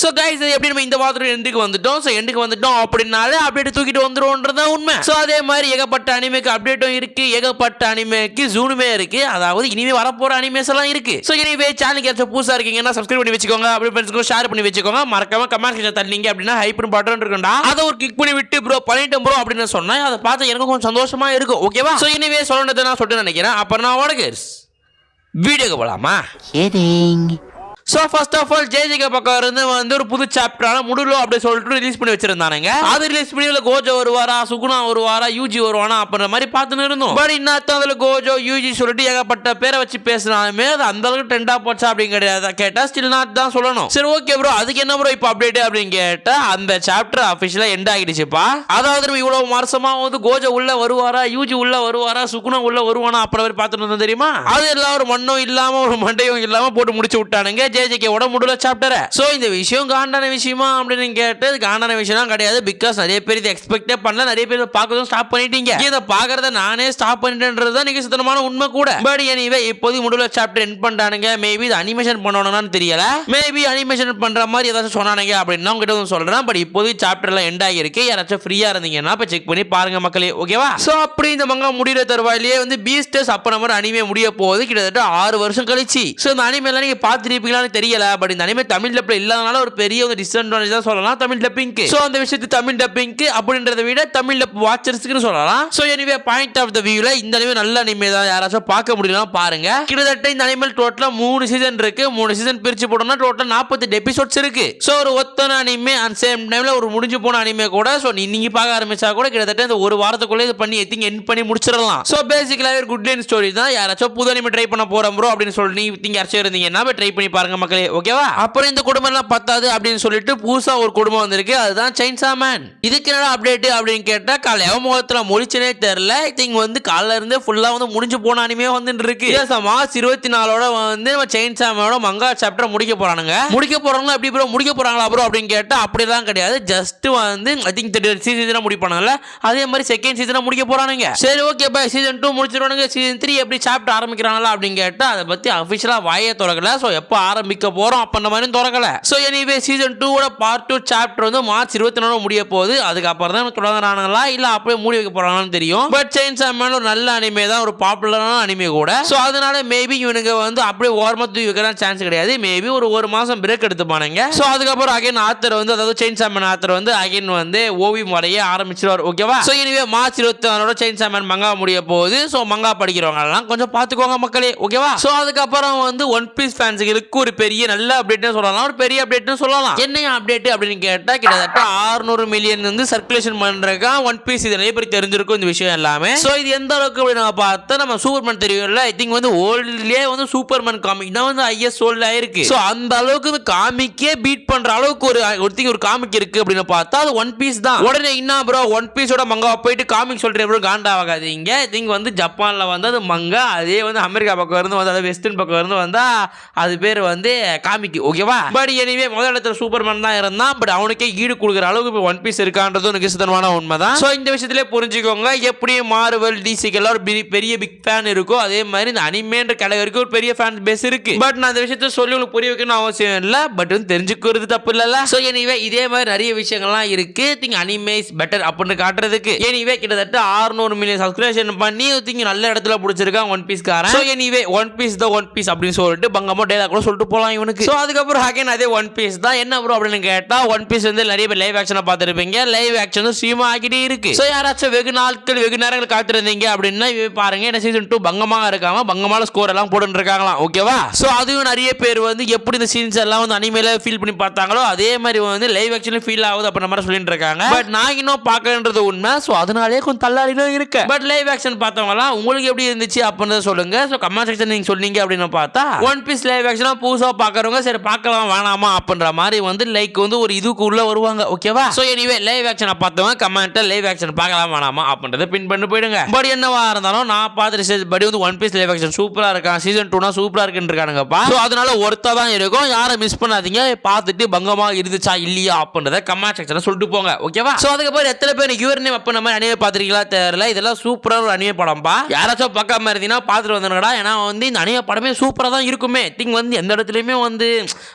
So guys எப்படி நம்ம இந்த வாரத்துல எண்டுக்கு வந்துட்டோம் அப்படினாலே அப்டேட் தூக்கிட்டு வந்துருவோம்ன்றத உண்மை. சோ அதே மாதிரி ஏகப்பட்ட அனிமேக்கு அப்டேட்டும் இருக்கு, ஏகப்பட்ட அனிமேக்கு ஜூனுமே இருக்கு, அதாவது இனிமே வர போற அனிமேஸ் எல்லாம் இருக்கு. சோ எனிவே சேனலுக்கு ஏற்ற புதுசா இருக்கீங்கன்னா சப்ஸ்கிரைப் பண்ணி வச்சுக்கோங்க, அப்படியே ஃப்ரெண்ட்ஸ்க்கு ஷேர் பண்ணி வச்சுக்கோங்க, மறக்காம கமெண்ட் செக்ஷன்ல தள்ளிங்க அப்படினா ஹைப்னு பட்டன் இருக்குடா, அத ஒரு கிளிக் பண்ணி விட்டு ப்ரோ பண்ணிட்டேன் ப்ரோ அப்படினு சொன்னா அத பார்த்து எனக்கு கொஞ்சம் சந்தோஷமா இருக்கும். ஓகேவா? சோ எனிவே சொல்லணும்னு நான் சொல்லிட்டு நினைக்கிறேன். அப்புறம் நான் ஓடுகர்ஸ் வீடியோக்கு போலாமா? சோ ஃபர்ஸ்ட் ஆஃப் ஆல் ஜேஜேகே பக்கம் இருந்து வந்து ஒரு புது சாப்டரான முடுலோ அப்படி சொல்லிட்டு ரிலீஸ் பண்ணி வச்சிருந்தானுங்க. அது ரிலீஸ் பண்ணி கோஜோ வருவாரா, சுகுணா வருவாரா, யூஜி வருவானா அப்படின்ற மாதிரி பார்த்துன்னு இருந்தோம். பட் இன்னும் அதுல கோஜோ யூஜி சொல்லிட்டு ஏகப்பட்ட பேரை வச்சு பேசினாலுமே அது அந்த அளவுக்கு ட்ரெண்டா போச்சா அப்படின்னு கிடையாது. கேட்டா ஸ்டில் நாட் தான் சொல்லணும். சரி ஓகே ப்ரோ, அதுக்கு என்ன ப்ரோ இப்போ அப்டேட் அப்படின்னு கேட்டா அந்த சாப்டர் அபிஷியலா எண்ட் ஆகிடுச்சுப்பா. அதாவது இவ்வளவு வருஷமா வந்து கோஜோ உள்ள வருவாரா, யூஜி உள்ள வருவாரா, சுகுணா உள்ள வருவானா அப்படி பார்த்துட்டு இருந்தோம் தெரியுமா. அது எல்லாம் ஒரு மண்ணும் இல்லாம ஒரு மண்டையும் இல்லாம போட்டு முடிச்சு விட்டானுங்க ஜேஜேகே ஓட முடியல சாப்டர். சோ இந்த விஷயம் காண்டான விஷயமா அப்படின்னு கேட்டு காண்டான விஷயம் கிடையாது. பிகாஸ் நிறைய பேர் இதை எக்ஸ்பெக்டே பண்ணல, நிறைய பேர் பார்க்கறதும் ஸ்டாப் பண்ணிட்டீங்க. இதை பார்க்கறத நானே ஸ்டாப் பண்ணிட்டேன்றது தான் நீங்க சுத்தமான உண்மை கூட. பட் எனிவே இப்போதைக்கு முடியல சாப்டர் எண்ட் பண்ணிட்டானுங்க. மேபி இது அனிமேஷன் பண்ணணும்னு தெரியல, மேபி அனிமேஷன் பண்ற மாதிரி ஏதாச்சும் சொன்னானுங்க அப்படின்னு உங்ககிட்ட வந்து சொல்றேன். பட் இப்போதைக்கு சாப்டர் எல்லாம் எண்ட் ஆகிருக்கு. யாராச்சும் ஃப்ரீயா இருந்தீங்கன்னா போய் செக் பண்ணி பாருங்க மக்களே. ஓகேவா? சோ அப்படி இந்த மங்கா முடிகிற தருவாயிலேயே வந்து பீஸ்டர்ஸ் அப்ப நம்ம அனிமே முடிய போகுது கிட்டத்தட்ட 6 வருஷம் கழிச்சு. சோ இந்த அனிமே எல்லாம் நீங்க பார்த்திருப்பீங்களான்னு தெரியல. பட் இந்த அனிமே தமிழ் டப்ல இல்லாதனால ஒரு பெரிய ஒரு டிஸ்அட்வான்டேஜ் தான் சொல்லலாம் தமிழ் டப்பிங்க்கு. சோ அந்த விஷயத்தை தமிழ் டப்பிங்க்கு அப்படின்றத விட தமிழ் டப் வாட்சர்ஸ்க்கு சொல்லலாம். So anyway point of the வியூல இந்த அனிமே நல்ல அனிமே தான். யாராச்சும் பார்க்க முடியலாம் பாருங்க. கிட்டத்தட்ட இந்த அனிமே டோட்டலா 3 சீசன் இருக்கு. 3 சீசன் பிரிச்சு போட்டோம்னா டோட்டல் 48 எபிசோட்ஸ் இருக்கு. சோ ஒரு ஒத்தன அனிமே அண்ட் சேம் டைம்ல ஒரு முடிஞ்சு போன அனிமே கூட சோ நீங்க பார்க்க ஆரம்பிச்சா கூட கிட்டத்தட்ட இந்த ஒரு வாரத்துக்குள்ள இது பண்ணி எத்திங் எண்ட் பண்ணி முடிச்சிடலாம். சோ பேசிக்கலா ஒரு குட் லைன் ஸ்டோரி தான். யாராச்சும் புது அனிமே ட்ரை பண்ண போறோம் ப்ரோ அப்படின்னு சொல்லி நீங்க யாராச்சும் இருந்தீங்கன்னா ட்ரை பண்ணி பாருங்க மக்களே. ஓகேவா? அப்புறம் இந்த குடும்பம் எல்லாம் பத்தாது அப்படின்னு சொல்லிட்டு புதுசா ஒரு குடும்பம் வந்திருக்கு, அதுதான் செயின்சா மேன். இதுக்கு என்ன அப்டேட் அப்படின்னு கேட்டா காலையில முகத்துல முடிச்சனே தெரியல. திங் வந்து காலையில இருந்தே ஃபுல்லா வந்து முடிஞ்சு போன அனிமே வந்துட்டு இருக்கு. மார்ச் 24 வந்து நம்ம செயின்சா மேனோட மங்கா சாப்டர் முடிக்க போறானுங்க. முடிக்க போறாங்களா எப்படி ப்ரோ முடிக்க போறாங்களா ப்ரோ அப்படின்னு கேட்டா அப்படிலாம் கிடையாது. ஜஸ்ட் வந்து ஐ திங்க் சீசனை முடிப்பானுங்கல்ல அதே மாதிரி செகண்ட் சீசனை முடிக்க போறானுங்க. சரி ஓகே பை சீசன் 2 முடிச்சிருவானுங்க. சீசன் 3 எப்படி சாப்டர் ஆரம்பிக்கிறாங்களா அப்படின்னு கேட்டா அதை பத்தி அபிஷியலா வாயே திறக்கல. சோ எப்போ ஆரம்பிக்க போறோம் அப்ப மாதிரி திறக்கல. சோ எனிவே சீசன் 2 ஓட பார்ட் 2 சாப்டர் வந்து மார்ச் 24 முடிய போகுது. அதுக்கு அப்புறம் தான் தொடங்குறானுங்களா இல்ல அப்படியே மூடி வைக்க போறாங்கன்னு தெரியும். பட் செயின்சா மேன் ஒரு நல்ல அனிமே தான், ஒரு பாப்புலரான அனிமே கூட. சோ அதனால மேபி இவனுங்க வந்து அப்படியே ஓரமா தூக்கி வைக்கிற சான்ஸ் கிடையாது. மேபி ஒரு மாசம் பிரேக் எடுத்துப்பானுங்க. சோ அதுக்கப்புறம் அகைன் ஆத்தர் வந்து அதாவது செயின்சா மேன் ஆத்தர் வந்து அகைன் வந்து ஓவியம் வரைய ஆரம்பிச்சிருவார். ஓகேவா? So anyway March 26 Chainsaw Man manga முடிய போகுது. சோ மங்கா படிக்கிறவங்க எல்லாம் கொஞ்சம் பாத்துக்கோங்க மக்களே. ஓகேவா? சோ அதுக்கப்புறம் வந்து ஒன் பீஸ் ஃபேன்ஸ்களுக்கு ஒரு பெரிய நல்ல அப்டேட் சொல்லலாம், ஒரு பெரிய அப்டேட்னு சொல்லலாம். என்ன அப்டேட் அப்படின்னு கேட்டா கிட்டத்தட்ட 600 மில்லியன் வந்து சர்க்குலேஷன் பண்றதுக்கு ஒன் பீஸ் இது நிறைய பேர் தெரிஞ்சிருக்கும் இந்த விஷயம் எல்லாமே. சோ இது எந்த அளவுக்கு அப்படி நம்ம பார்த்தா நம்ம சூப்பர்மேன் தெரியும்ல, ஐ திங்க் வந்து ஓல்ட்லயே வந்து சூப்பர்மேன் காமிக் தான் வந்து ஐஎஸ் ஓல்ட் ஆயிருக்கு. சோ அந்த அளவுக்கு காமிக்கே பீட் பண்ற அளவுக்கு ஒரு காமிக் இருக்கு அப்படின்னு பார்த்தா அது ஒன் பீஸ் தான். உடனே என்ன ப்ரோ ஒன் பீஸோட மங்கா போயிட்டு காமிக் சொல்றேன் ப்ரோ காண்டாவாகாதீங்க. ஐ திங்க் வந்து ஜப்பான்ல வந்து அது மங்கா, அதே வந்து அமெரிக்கா பக்கம் இருந்து வந்து அதாவது வெஸ்டர்ன் பக்கம் இருந்து வந்தா அது பேர் வந்து காமிக். ஓகேவா? பட் எனிவே முதல் இடத்துல சூப்பர்மேன் தான் இருந்தான். பட் அவனுக்கே ஈடு கொடுக்குற அளவுக்கு ஒன் பீஸ் இருக்கான்றது எனக்கு சுத்தமான உண்மைதான். சோ இந்த விஷயத்திலே புரிஞ்சுக்கோங்க. எப்படி மார்வல் டிசிக்கு எல்லாம் ஒரு பெரிய பிக் ஃபேன் இருக்கோ அதே மாதிரி இந்த அனிமேன்ற கேட்டகரிக்கு ஒரு பெரிய ஃபேன் பேஸ் இருக்கு. பட் நான் இந்த விஷயத்தை சொல்லி உங்களுக்கு புரிய வைக்கணும் அவசியம் இல்லை. பட் வந்து தெரிஞ்சுக்கிறது தப்பு இல்லைல்ல. சோ எனிவே இதே மாதிரி நிறைய விஷயங்கள்லாம் இருக்கு. திங்க் அனிமே இஸ் பெட்டர் அப்படின்னு காட்டுறதுக்கு. எனிவே கிட்டத்தட்ட 600 மில்லியன் சப்ஸ்கிரிப்ஷன் பண்ணி திங்க் நல்ல இடத்துல பிடிச்சிருக்கான் ஒன் பீஸ் காரன். சோ எனிவே ஒன் பீஸ் தான் ஒன் பீஸ் அப்படின்னு சொல்லிட்டு பங்கமா டேலாக் கூட சொல்லிட்டு போலாம் இவனுக்கு. சோ அதுக்கப்புறம் அகைன் அதே ஒன் பீஸ் தான். என்ன ப்ரோ அப்படின்னு கேட்டா ஒன் பீஸ் வந்து நிறைய பேர் லைவ் ஆக்ஷனை பார்த்துருப்பீங்க. லைவ் ஆக்ஷன் ஸ்ட்ரீம் ஆகிட்டே இருக்கு. சோ யாராச்சும் வெகு நாட்கள் வெகு நேரங்கள் காத்திருந்தீங்க அப்படின்னா பாருங்க என்ன சீசன் 2 பங்கமாக இருக்காம பங்கமான ஸ்கோர் எல்லாம் போட்டு இருக்காங்களாம். ஓகேவா? சோ அதுவும் நிறைய பேர் வந்து எப்படி இந்த சீன்ஸ் எல்லாம் வந்து அனிமேல ஃபீல் பண்ணி பார்த்தாங்களோ அதே மாதிரி வந்து லைவ் ஆக்ஷன்ல ஃபீல் ஆகுது அப்படி மாதிரி சொல்லிட்டு இருக்காங்க. பட் நான் இன்னும் பார்க்கறது உண்மை. சோ அதனாலே கொஞ்சம் தள்ளாடினும் இருக்கு. பட் லைவ் ஆக்ஷன் பார்த்தவங்க உங்களுக்கு எப்படி இருந்துச்சு அப்படின்னு சொல்லுங்க. சோ கமெண்ட் செக்ஷன் நீங்க சொன்னீங்க அப்படின்னு பார்த்தா ஒன் பீஸ் லைவ் ஆக்ஷனா புதுசா பார்க்கறவங்க சரி பார்க்கலாம் வேணாமா அப்படின்ற மாதிரி வந்து லைக் வந்து ஒரு இதுக்கு உள்ள வருவாங்க. ஓகேவா? சோ எனிவே லைவ் ஆக்ஷனை பார்த்தவங்க கமெண்ட்ல லைவ் ஆக்ஷன் பார்க்கலாம் வேணாமா அப்படின்றத பின் பண்ணி போயிடுங்க. பட் என்னவா இருந்தாலும் நான் பார்த்து ரிசர்ச் படி வந்து ஒன் பீஸ் லைவ் ஆக்ஷன் சூப்பரா இருக்கான். சீசன் 2 சூப்பரா இருக்குன்னு இருக்கானுங்கப்பா. சோ அதனால ஒருத்தா தான் இருக்கும். யாரை மிஸ் பண்ணாதீங்க. பார்த்துட்டு பங்கமா இருந்துச்சா இல்லையா அப்படின்றத கமெண்ட் செக்ஷன்ல சொல்லிட்டு போங்க. ஓகேவா? சோ அதுக்கப்புறம் எத்தனை பேர் யுவர் நேம் அப்ப நம்ம அனிமே பார்த்திருக்கீங்களா தெரியல. இதெல்லாம் சூப்பரா ஒரு அனிமே படம்பா. யாராச்சும் பார்க்காம இருந்தீங்கன்னா பார்த்துட்டு வந்துடுங்கடா. ஏன்னா வந்து இந்த அனிமே படமே சூப்பரா தான் இருக்குமே. திங்க் வந்து எந்த படத்துலையுமே வந்து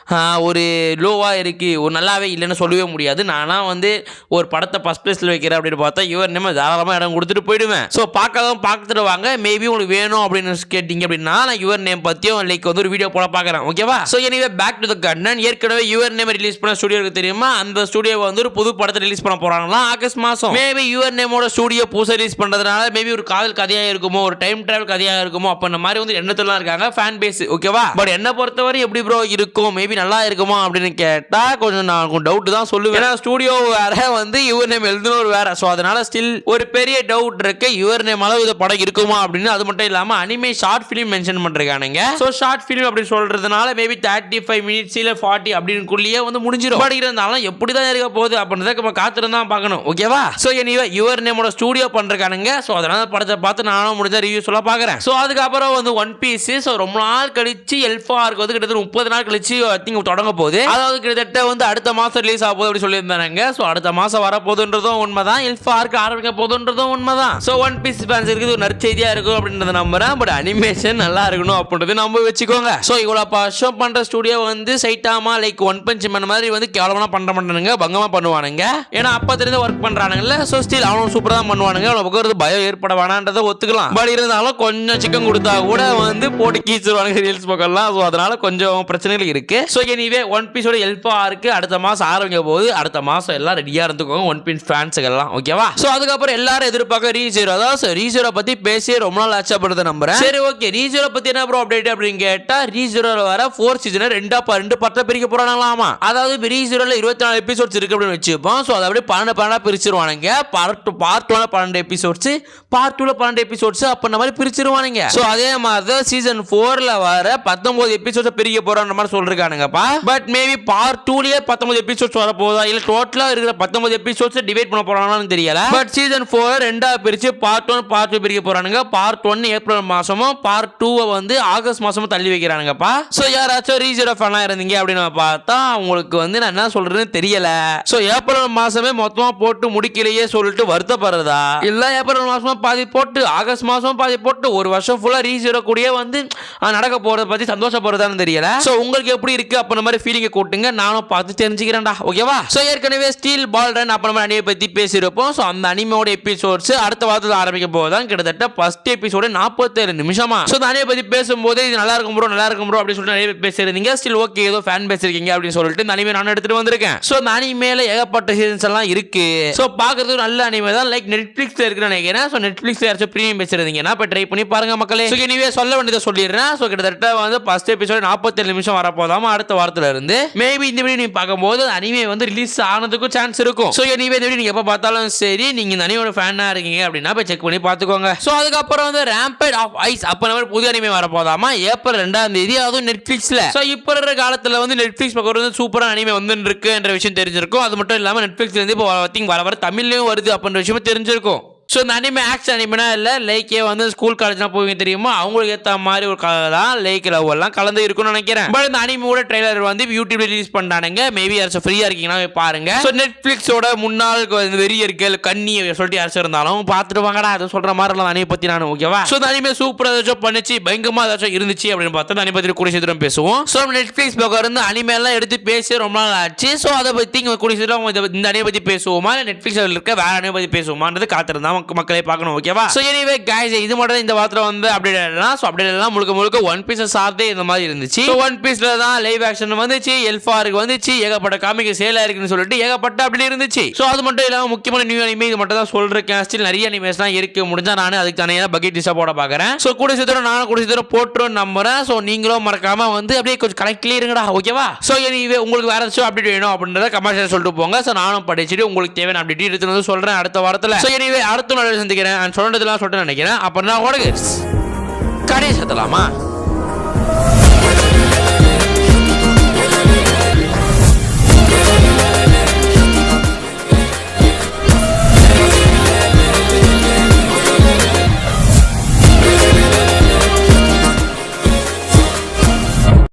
ஒரு லோவாக இருக்குது, ஒரு நல்லாவே இல்லைன்னு சொல்லவே முடியாது. நானாக வந்து ஒரு படத்தை ஃபஸ்ட் பிளேஸில் வைக்கிறேன் அப்படின்னு பார்த்தா யுவர் நேம் தாராளமாக இடம் கொடுத்துட்டு போயிடுவேன். ஸோ பார்த்துட்டு வாங்க. மேபி உங்களுக்கு வேணும் அப்படின்னு கேட்டிங்க அப்படின்னா நான் யுவர் நேம் பற்றியும் லைக் வந்து ஒரு வீடியோ போட பார்க்குறேன். ஓகேவா? So anyway back to the content. ஏற்கனவே யுவர் நேம் ரிலீஸ் பண்ண ஸ்டுடியோக்கு தெரியுமா, அந்த ஸ்டுடியோ வந்து ஒரு புது படத்தை ரிலீஸ் பண்ண போகிறாங்களா ஆகஸ்ட் மாதம். மேபி யுவர் நேமோட ஸ்டுடியோ புதுசாக ரிலீஸ் பண்ணுறதுனால மேபி ஒரு காதல் கதையாக இருக்குமோ, ஒரு டைம் டிராவல் கதையாக இருக்குமோ, அப்போ இந்த மாதிரி வந்து எண்ணத்துலாம் இருக்காங்க ஃபேன் பேஸ். ஓகேவா? பட் என்ன பொறுத்தவரை எப்படி ப்ரோ இருக்கும், மேபி நல்லா இருக்குமா அப்படின்னு கேட்டால் கொஞ்சம் நான் டவுட் தான் சொல்லுவேன். ஏன்னா ஸ்டுடியோ வேற வந்து யுவர் நேம் எழுதுனவர் வேற. ஸோ அதனால ஸ்டில் ஒரு பெரிய டவுட் இருக்கு, யுவர் நேம் அளவு இந்த படம் இருக்குமா அப்படின்னு. அது மட்டும் இல்லாமல் அனிமே ஷார்ட் ஃபிலிம் மென்ஷன் பண்ணிருக்கானுங்க. ஸோ ஷார்ட் ஃபிலிம் அப்படின்னு சொல்றதுனால மேபி 35 மினிட்ஸ் இல்லை 40 அப்படின்னுக்குள்ளேயே வந்து முடிஞ்சிடும். பட் இருந்தாலும் எப்படி தான் இருக்க போகுது அப்படின்றத நம்ம காத்திருந்தா பார்க்கணும். ஓகேவா? ஸோ எனிவே யுவர் நேமோட ஸ்டுடியோ பண்றானுங்க. ஸோ அதனால படத்தை பார்த்து நானும் முடிஞ்ச ரிவ்யூ சொல்ல பார்க்குறேன். ஸோ அதுக்கப்புறம் வந்து ஒன் பீஸ். ஸோ ரொம்ப நாள் கழிச்சு எல்ஃபார்க்கு வந்து கிட்டத்தட்ட 30 நாள் கழிச்சு தொடங்க போகுது. அதாவது கிட்டத்தட்ட வந்து அடுத்த மாதம் ரிலீஸ் ஆக போகுது அப்படி சொல்லியிருந்தாங்க. ஸோ அடுத்த மாதம் வர போகுதுன்றதும் உண்மைதான், எல்ஃபார்க்கு ஆரம்பிக்க போகுதுன்றதும் உண்மைதான். ஸோ ஒன் பீஸ் ஃபேன்ஸ் இருக்குது ஒரு நற்செய்தியாக இருக்கும் அப்படின்றத நம்புறேன். பட் அனிமேஷன் நல்லா இருக்கணும் அப்படின்றது நம்ம வச்சுக்கோங்க. ஸோ இவ்வளோ வருஷம் பண்ணுற ஸ்டுடியோ வந்து Saitama like one punch man மாதிரி வந்து கேவலமாக பண்ண மாட்டானுங்க, பங்கமாக பண்ணுவானுங்க. ஏன்னா அப்போ தெரிந்து ஒர்க் பண்ணுறானுங்கல்ல. ஸோ ஸ்டில் அவனும் சூப்பராக தான் பண்ணுவானுங்க. அவ்வளோ பக்கம் பயம் ஏற்பட வேணான்றதை ஒத்துக்கலாம். பட் இருந்தாலும் கொஞ்சம் சிக்கன் கொடுத்தா கூட வந்து போட்டு கீச்சிருவானுங்க ரீல்ஸ் பக்கம்லாம். ஸோ அதனால கொஞ்சம் பிரச்சனைகள் இருக்கு. ஸோ எனிவே ஒன் பீஸோட ஹெல்ப்பாக இருக்கு. அடுத்த மாதம் ஆரம்பிக்க போது அடுத்த மாதம் எல்லாம் ரெடியாக இருந்துக்கோங்க ஒன் பீஸ் ஃபேன்ஸுக்கெல்லாம். ஓகேவா? ஸோ அதுக்கப்புறம் எல்லாரும் எதிர்பார்க்க ரீசீரோ. அதாவது ரீசீரோ பற்றி பேசி ரொம்ப நாள் ஆச்சப்படுறத நம்புறேன். சரி ஓகே, ரீசீரோ பற்றி என்ன ப்ரோ அப்டேட் அப்படின்னு கேட்டால் ரீசீரோவில் வர 4 சீசனை ரெண்டு பார்ட்டாக பிரிக்க போறாங்களாமா. அதாவது ரீசீரோவில் 24 எபிசோட்ஸ் இருக்கு அப்படின்னு வச்சுப்போம். ஸோ அதை அப்படியே 12 பிரிச்சிருவானுங்க. பார்ட் 1 12 எபிசோட்ஸ், பார்ட் 2 12 எபிசோட்ஸ் அப்ப மாதிரி பிரிச்சிருவானுங்க. ஸோ அதே மாதிரி தான் சீசன் 4ல வர 19 எபிசோட்ஸ் பிரிக்க போறான்ற மாதிரி சொல்றானுங்கப்பா. பட் மேபி பார்ட் 2லயே 19 எபிசோட்ஸ் வர போதா இல்ல டோட்டலா இருக்கிற 19 எபிசோட்ஸ் டிவைட் பண்ண போறாங்கன்னு தெரியல. பட் சீசன் 4 ரெண்டா பிரிச்சு பார்ட் 1 பார்ட் 2 பிரிக்க போறானுங்க. பார்ட் 1 ஏப்ரல் மாசமும் பார்ட் 2 வந்து ஆகஸ்ட் மாசமும் தள்ளி வைக்கிறானுங்கப்பா. ஸோ யாராச்சும் ரீசீரோ ஃபேனா இருந்தீங்க அப்படின்னு பார்த்தா உங்களுக்கு வந்து நான் என்ன சொல்றேன்னு தெரியல. ஸோ ஏப்ரல் மாசமே மொத்தமா போட்டு முடிக்கலையே சொல்லிட்டு வருத்தப்படுறதா இல்ல ஏப்ரல் மாசமா பாதி போட்டு ஆகஸ்ட் மாசம் பாதி போட்டு ஒரு வருஷம் ஃபுல்லா ரீசீரோ கூடயே வந்து நடக்க போறத பத்தி சந்தோஷப்படுறதான்னு தெரியல. ஸோ உங்களுக்கு எப்படி இருக்கு அப்ப இந்த மாதிரி ஃபீலிங்கை கூட்டுங்க, நானும் பார்த்து தெரிஞ்சுக்கிறேன்டா. ஓகேவா? ஸோ ஏற்கனவே ஸ்டீல் பால் ரன் அப்ப நம்ம அனிமே பத்தி பேசியிருப்போம். ஸோ அந்த அனிமையோட எபிசோட்ஸ் அடுத்த வாரத்தில் ஆரம்பிக்க போதுதான். கிட்டத்தட்ட ஃபர்ஸ்ட் எபிசோடு 47 நிமிஷமா. ஸோ அந்த அனிமே பத்தி பேசும்போது இது நல்லா இருக்கும் ப்ரோ அப்படின்னு சொல்லிட்டு நிறைய பேசியிருந்தீங்க. ஸ்டில் ஓகே ஏதோ ஃபேன் பேசிருக்கீங்க அப்படின்னு சொல்லிட்டு இந்த அனிமே நான் எடுத்துட்டு வந்திருக்கேன். ஸோ அந்த அனிமேல ஏகப்பட்ட சீசன்ஸ் எல்லாம் இருக்கு. ஸோ பார்க்கறதுக்கு நல்ல அனிமே தான். லைக் நெட்ஃபிளிக்ஸ்ல இருக்குன்னு நினைக்கிறேன். ஸோ நெட்ஃபிளிக்ஸ்ல யாராச்சும் ப்ரீமியம் பேசுறீங்கன்னா இப்போ ட்ரை பண்ணி பாருங்க மக்களே. ஸோ எனிவே சொல்ல வேண்டியதை சொல்லிடுறேன். ஸோ கிட்டத்தட்ட வந்து ஃபர்ஸ்ட் எபிசோட் 47 நிமிஷம் வரப்போதாம அடுத்த வாரத்துல இருந்து மேபி இந்த வீடியோ நீங்க பார்க்கும்போது அனிமே வந்து ரிலீஸ் ஆனதுக்கும் சான்ஸ் இருக்கும். ஸோ எனிவே இந்த வீடியோ நீங்க எப்போ பார்த்தாலும் சரி நீங்க இந்த அனிமையோட ஃபேனா இருக்கீங்க அப்படின்னா போய் செக் பண்ணி பார்த்துக்கோங்க. ஸோ அதுக்கப்புறம் வந்து ரேம்பேட் ஆஃப் ஐஸ் அப்ப நம்ம புதிய அனிமே வரப்போதாமா ஏப்ரல் 2ஆம் தேதி, அதுவும் நெட்ஃபிளிக்ஸ்ல. ஸோ இப்போ இருக்கிற காலத்துல வந்து நெட்ஃபிளிக்ஸ் பக்கம் வந்து சூப்பரான அனிமே வந்து இருக்கு என்ற விஷயம் தெரிஞ்சிருக்கும். அது மட்டும் இல்லாம நெட்ஃபிளிக்ஸ்ல இருந்து இப்போ வர தமிழ்லயும் வருது அப்படின்ற விஷயம் தெரிஞ்சிருக்கும். ஸோ இந்த அனிமே ஆக்ஷன் அனிமைனா இல்லை லைக்கே வந்து ஸ்கூல் காலேஜ்லாம் போவீங்க தெரியுமா, அவங்களுக்கு ஏற்ற மாதிரி ஒரு கதை தான் லைக் லவ் எல்லாம் கலந்து இருக்குன்னு நினைக்கிறேன். பட் இந்த அனிமோட ட்ரெய்லர் வந்து யூடியூப்ல ரிலீஸ் பண்ணானுங்க. மேபி யாராச்சும் ஃப்ரீயா இருக்கீங்கன்னா பாருங்க. ஸோ நெட்ஃபிளிக்ஸோட முன்னாள் வெறியர்கள் கண்ணி சொல்லிட்டு யாராச்சும் இருந்தாலும் பார்த்துட்டு வாங்கடா அதை சொல்ற மாதிரி அனிமை பத்தி நான். ஓகேவா? ஸோ இந்த அனிமே சூப்பராக ஏதாச்சும் பண்ணிச்சு பயங்கரமா ஏதாச்சும் இருந்துச்சு அப்படின்னு பார்த்தா அனிமே பத்தி கூட சீக்கிரம் பேசுவோம். ஸோ நெட்ஃபிளிக்ஸ் பக்கம் இருந்து அனிமே எல்லாம் எடுத்து பேசி ரொம்ப நாள் ஆச்சு. ஸோ அதை பத்தி கூட சீக்கிரம் இந்த அனிமை பத்தி பேசுவோமா இல்லை நெட்ஃபிளிக்ஸ் இருக்க வேற அனிமை பத்தி பேசுவோமான்றது காத்திருந்தா மக்களே பார்க்கணும். ஓகேவா? சோ எனிவே गाइस இது மட்டும் இந்த வாரத்துல வந்து அப்டேட் எல்லாம். சோ அப்டேட் எல்லாம் முழுக்க ஒன் பீஸ் சார்ந்தே இந்த மாதிரி இருந்துச்சு. சோ ஒன் பீஸ்ல தான் லைவ் ஆக்ஷன் வந்துச்சு, எல்ஃபாருக்கு வந்துச்சு, ஏகப்பட்ட காமிக் சேல் ஆயிருக்குன்னு சொல்லிட்டு ஏகப்பட்ட அப்டேட் இருந்துச்சு. சோ அது மட்டும் இல்லாம முக்கியமான நியூ அனிமே இது மட்டும் தான் சொல்றேன். ஸ்டில் நிறைய அனிமேஸ்லாம் இருக்கு. முடிஞ்சா நானே அதுக்கு தனியா பக்கெட் லிஸ்ட் போட பார்க்கறேன். சோ கூட சேர்த்து நானும் கூட சேர்த்து போட்றோம் நம்புறேன். சோ நீங்களும் மறக்காம வந்து அப்படியே கொஞ்சம் கனெக்ட்ல இருங்கடா. ஓகேவா? சோ எனிவே உங்களுக்கு வேற ஏதாச்சும் அப்டேட் வேணும் அப்படின்றத கமெண்ட்ல சொல்லிட்டு போங்க. சோ நானும் படிச்சிட்டு உங்களுக்கு தேவையான அப்டேட் எடுத்து வந்து சொல்றேன் அடுத்த வாரத்துல. சோ எனிவே அடுத்த நாள் சந்திக்கிறேன். நான் சொல்றதெல்லாம் சொல்லிட்டு நினைக்கிறேன். அப்புறம் நான் ஓடுங்க கடைசி சத்தலாமா.